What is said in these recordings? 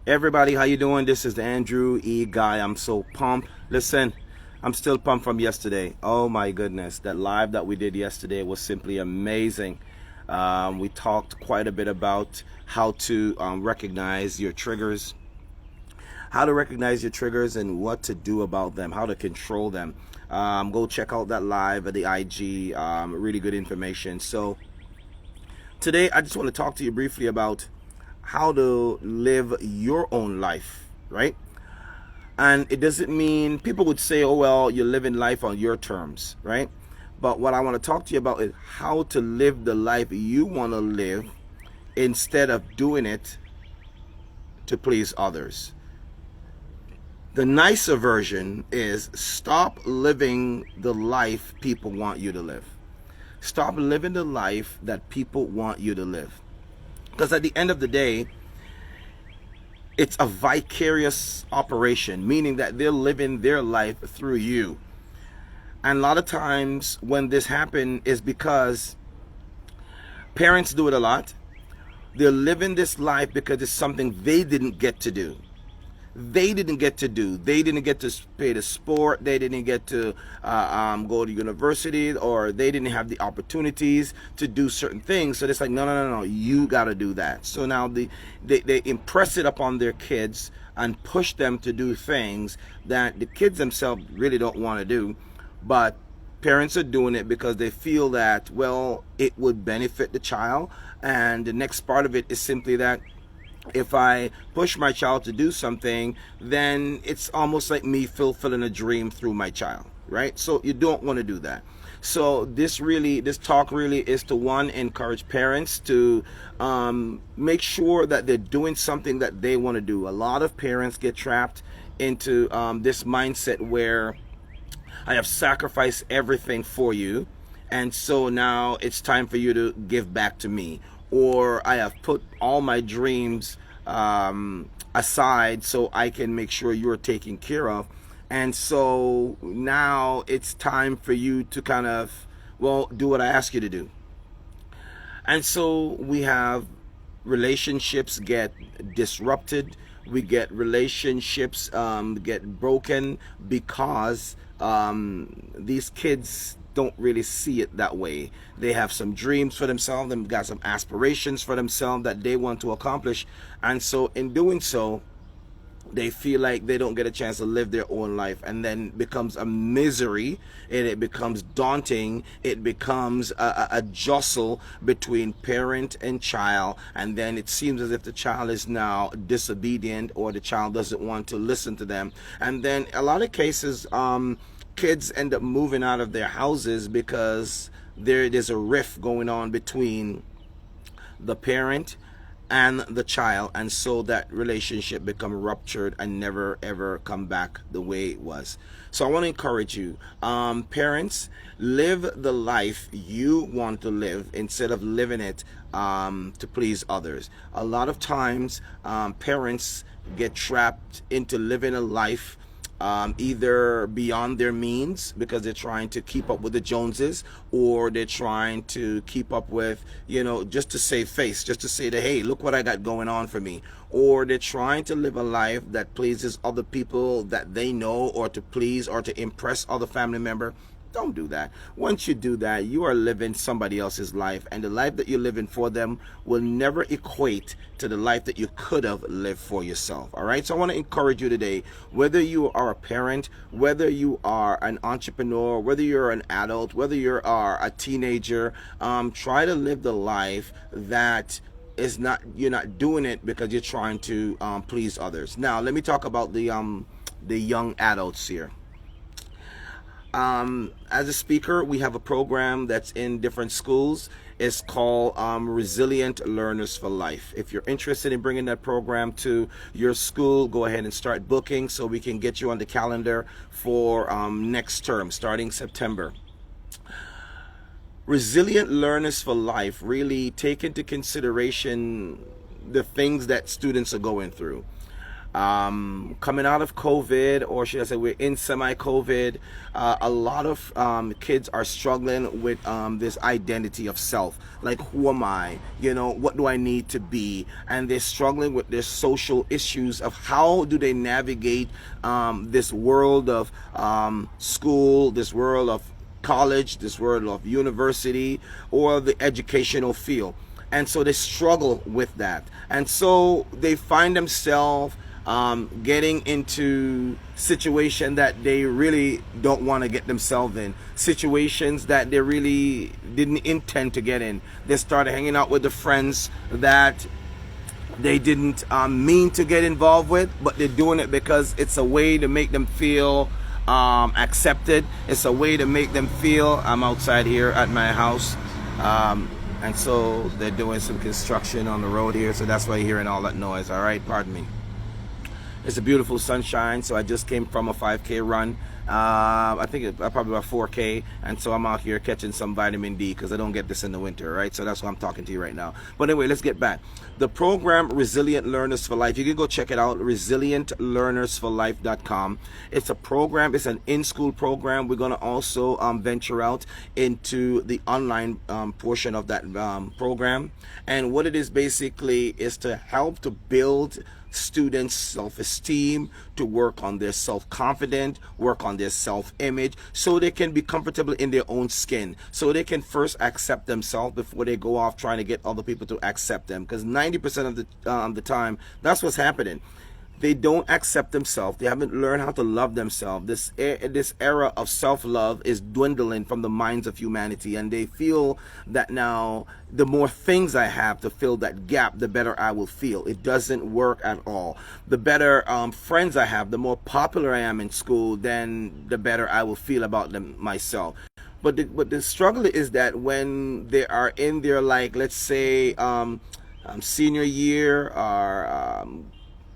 Everybody, how you doing? This is the Andrew E. Guy. I'm so pumped. Listen, I'm still pumped from yesterday. Oh my goodness, that live that we did yesterday was simply amazing. We talked quite a bit about how to recognize your triggers, and what to do about them, how to control them. Go check out that live at the IG. Really good information. So today, I just want to talk to you briefly about how to live your own life, right? And it doesn't mean people would say, oh, well, you're living life on your terms, right? But what I want to talk to you about is how to live the life you want to live instead of doing it to please others. The nicer version is stop living the life people want you to live. Stop living the life that people want you to live. Because at the end of the day, it's a vicarious operation, meaning that they're living their life through you. And a lot of times when this happens is because parents do it a lot. They're living this life because it's something they didn't get to do. They didn't get to do. They didn't get to play the sport. They didn't get to go to university, or they didn't have the opportunities to do certain things. So it's like, no, no, no, no, you got to do that. So now they impress it upon their kids and push them to do things that the kids themselves really don't want to do. But parents are doing it because they feel that, well, it would benefit the child. And the next part of it is simply that if I push my child to do something, then it's almost like me fulfilling a dream through my child, right? So you don't want to do that. So this talk really is to, one, encourage parents to make sure that they're doing something that they want to do. A lot of parents get trapped into this mindset where I have sacrificed everything for you, and so now it's time for you to give back to me. Or I have put all my dreams aside so I can make sure you're taken care of. And so now it's time for you to kind of, well, do what I ask you to do. And so we have relationships get disrupted. We get relationships get broken because these kids don't really see it that way. They have some dreams for themselves, they've got some aspirations for themselves that they want to accomplish. And so in doing so, they feel like they don't get a chance to live their own life, and then becomes a misery, and it becomes daunting. It becomes a jostle between parent and child, and then it seems as if the child is now disobedient, or the child doesn't want to listen to them. And then a lot of cases, kids end up moving out of their houses because there's a rift going on between the parent and the child, and so that relationship become ruptured and never ever come back the way it was. So I want to encourage you, parents, live the life you want to live instead of living it to please others. A lot of times parents get trapped into living a life either beyond their means because they're trying to keep up with the Joneses, or they're trying to keep up with, just to save face, just to say that, hey, look what I got going on for me. Or they're trying to live a life that pleases other people that they know, or to please or to impress other family member. Don't do that. Once you do that, you are living somebody else's life, and the life that you're living for them will never equate to the life that you could have lived for yourself. All right. So I want to encourage you today, whether you are a parent, whether you are an entrepreneur, whether you're an adult, whether you are a teenager, try to live the life that is not, you're not doing it because you're trying to please others. Now, let me talk about the young adults here. As a speaker, we have a program that's in different schools. It's called Resilient Learners for Life. If you're interested in bringing that program to your school, go ahead and start booking so we can get you on the calendar for next term, starting September. Resilient Learners for Life really take into consideration the things that students are going through. Coming out of COVID, or should I say we're in semi-COVID, a lot of kids are struggling with this identity of self. Like, who am I? You know, what do I need to be? And they're struggling with their social issues of how do they navigate this world of school, this world of college, this world of university, or the educational field. And so they struggle with that. And so they find themselves getting into situations that they really don't want to get themselves in, situations that they really didn't intend to get in. They started hanging out with the friends that they didn't mean to get involved with, but they're doing it because it's a way to make them feel accepted. It's a way to make them feel, I'm outside here at my house, and so they're doing some construction on the road here, so that's why you're hearing all that noise. All right, pardon me. It's a beautiful sunshine. So I just came from a 5K run. I think it's probably about 4K, and so I'm out here catching some vitamin D because I don't get this in the winter, right? So that's why I'm talking to you right now. But anyway, let's get back. The program Resilient Learners for Life, you can go check it out, resilientlearnersforlife.com. It's a program, it's an in-school program. We're going to also venture out into the online portion of that program. And what it is basically is to help to build students' self-esteem, to work on their self-confidence, work on their self-image, so they can be comfortable in their own skin, so they can first accept themselves before they go off trying to get other people to accept them. Because 90% of the time, that's what's happening. They don't accept themselves. They haven't learned how to love themselves. This era of self-love is dwindling from the minds of humanity, and they feel that now the more things I have to fill that gap, the better I will feel. It doesn't work at all. The better friends I have, the more popular I am in school, then the better I will feel about them myself. But the struggle is that when they are in their, like, let's say senior year, or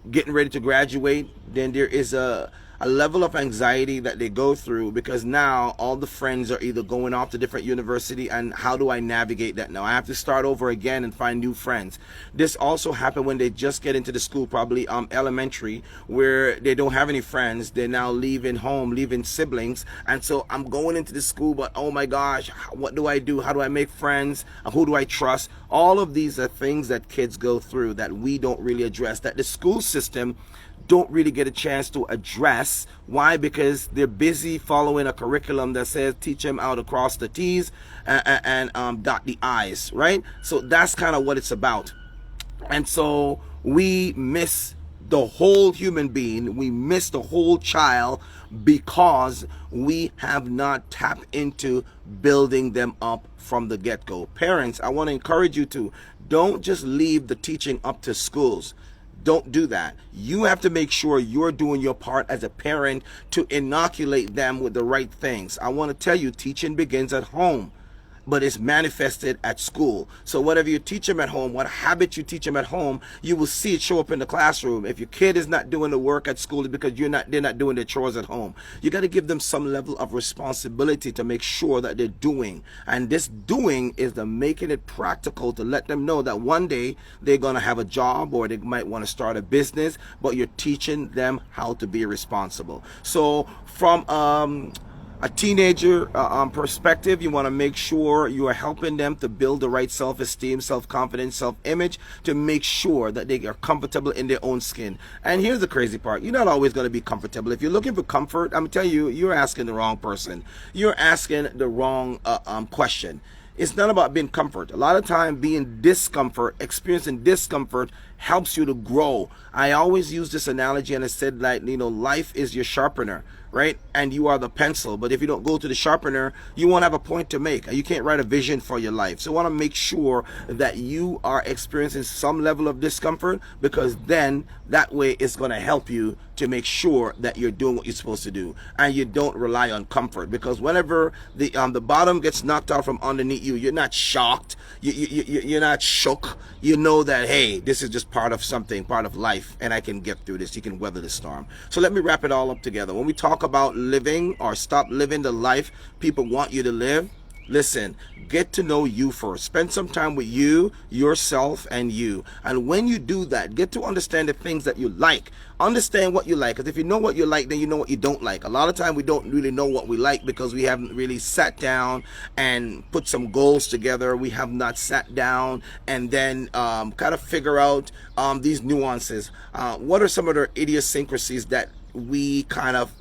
getting ready to graduate, then there is a level of anxiety that they go through, because now all the friends are either going off to different university, and how do I navigate that now? I have to start over again and find new friends. This also happened when they just get into the school, probably elementary, where they don't have any friends. They're now leaving home, leaving siblings, and so I'm going into the school, but oh my gosh, what do I do? How do I make friends? Who do I trust? All of these are things that kids go through that we don't really address, that the school system don't really get a chance to address. Why? Because they're busy following a curriculum that says teach them how to cross the T's and dot the I's, right? So that's kind of what it's about. And so we miss the whole human being, we miss the whole child, because we have not tapped into building them up from the get-go. Parents, I want to encourage you to don't just leave the teaching up to schools. Don't do that. You have to make sure you're doing your part as a parent to inoculate them with the right things. I want to tell you, teaching begins at home, but it's manifested at school. So whatever you teach them at home, what habit you teach them at home, you will see it show up in the classroom. If your kid is not doing the work at school, it's because they're not doing their chores at home. You got to give them some level of responsibility to make sure that they're doing. And this doing is the making it practical, to let them know that one day they're going to have a job, or they might want to start a business, but you're teaching them how to be responsible. So from a teenager perspective, you want to make sure you are helping them to build the right self-esteem, self-confidence, self-image, to make sure that they are comfortable in their own skin. And here's the crazy part. You're not always going to be comfortable. If you're looking for comfort, I'm telling you, you're asking the wrong person. You're asking the wrong question. It's not about being comfort. A lot of time being discomfort, experiencing discomfort, helps you to grow. I always use this analogy, and I said, like, life is your sharpener, right? And you are the pencil. But if you don't go to the sharpener, you won't have a point to make. You can't write a vision for your life. So I want to make sure that you are experiencing some level of discomfort, because then that way it's going to help you to make sure that you're doing what you're supposed to do, and you don't rely on comfort. Because whenever the bottom gets knocked out from underneath you, you're not shocked. You're not shook. You know that, hey, this is just part of something, part of life, and I can get through this. You can weather the storm. So let me wrap it all up together. When we talk about living, or stop living the life people want you to live, Listen, get to know you first. Spend some time with you, yourself, and you. And when you do that, get to understand the things that you like. Understand what you like. Because if you know what you like, then you know what you don't like. A lot of time we don't really know what we like because we haven't really sat down and put some goals together. We have not sat down and then kind of figure out these nuances. What are some of the idiosyncrasies that we kind of,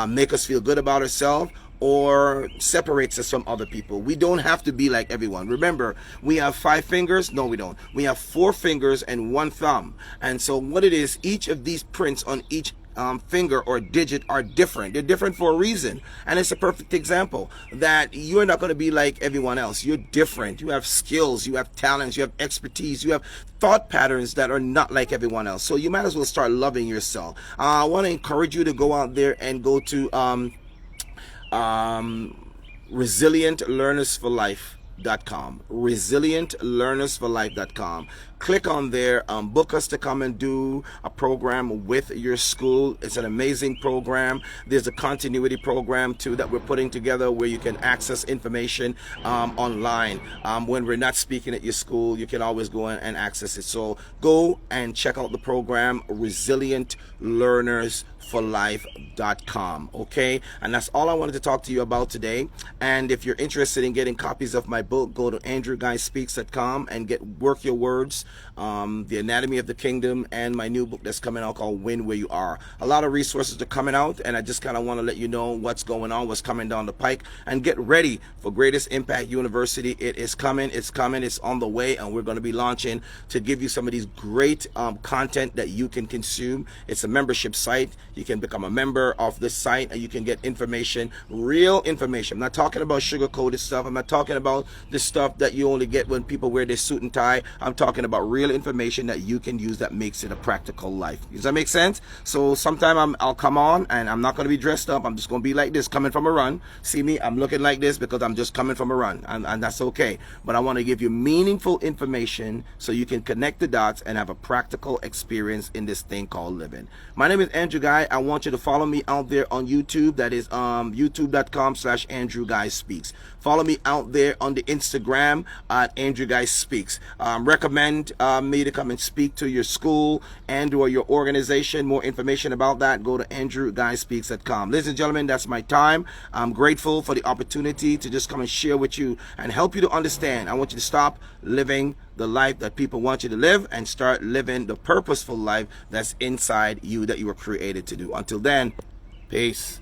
make us feel good about ourselves or separates us from other people? We don't have to be like everyone. Remember, we have 5 fingers. No, we don't. We have 4 fingers and 1 thumb. And so what it is, each of these prints on each finger or digit are different. They're different for a reason. And it's a perfect example that you're not going to be like everyone else. You're different. You have skills, you have talents, you have expertise, you have thought patterns that are not like everyone else. So you might as well start loving yourself. I want to encourage you to go out there and go to ResilientLearnersForLife.com. ResilientLearnersForLife.com. Click on there, book us to come and do a program with your school. It's an amazing program. There's a continuity program too that we're putting together where you can access information online. When we're not speaking at your school, you can always go in and access it. So go and check out the program, ResilientLearnersForLife.com. Okay, and that's all I wanted to talk to you about today. And if you're interested in getting copies of my book, go to AndrewGuySpeaks.com and work your words, The Anatomy of the Kingdom, and my new book that's coming out called Win Where You Are. A lot of resources are coming out, and I just kind of want to let you know what's going on, what's coming down the pike, and get ready for Greatest Impact University. It is coming, it's on the way, and we're going to be launching to give you some of these great content that you can consume. It's a membership site. You can become a member of this site and you can get information, real information. I'm not talking about sugar-coated stuff. I'm not talking about the stuff that you only get when people wear their suit and tie. I'm talking about real information that you can use that makes it a practical life. Does that make sense? So sometime I'll come on and I'm not going to be dressed up. I'm just going to be like this, coming from a run. See me? I'm looking like this because I'm just coming from a run, and that's okay. But I want to give you meaningful information so you can connect the dots and have a practical experience in this thing called living. My name is Andrew Guy. I want you to follow me out there on YouTube. That is youtube.com/AndrewGuySpeaks. Follow me out there on the Instagram at Andrew Guy Speaks. Recommend me to come and speak to your school and or your organization. More information about that, go to AndrewGuySpeaks.com. Ladies and gentlemen, that's my time. I'm grateful for the opportunity to just come and share with you and help you to understand. I want you to stop living the life that people want you to live and start living the purposeful life that's inside you that you were created to do. Until then, peace.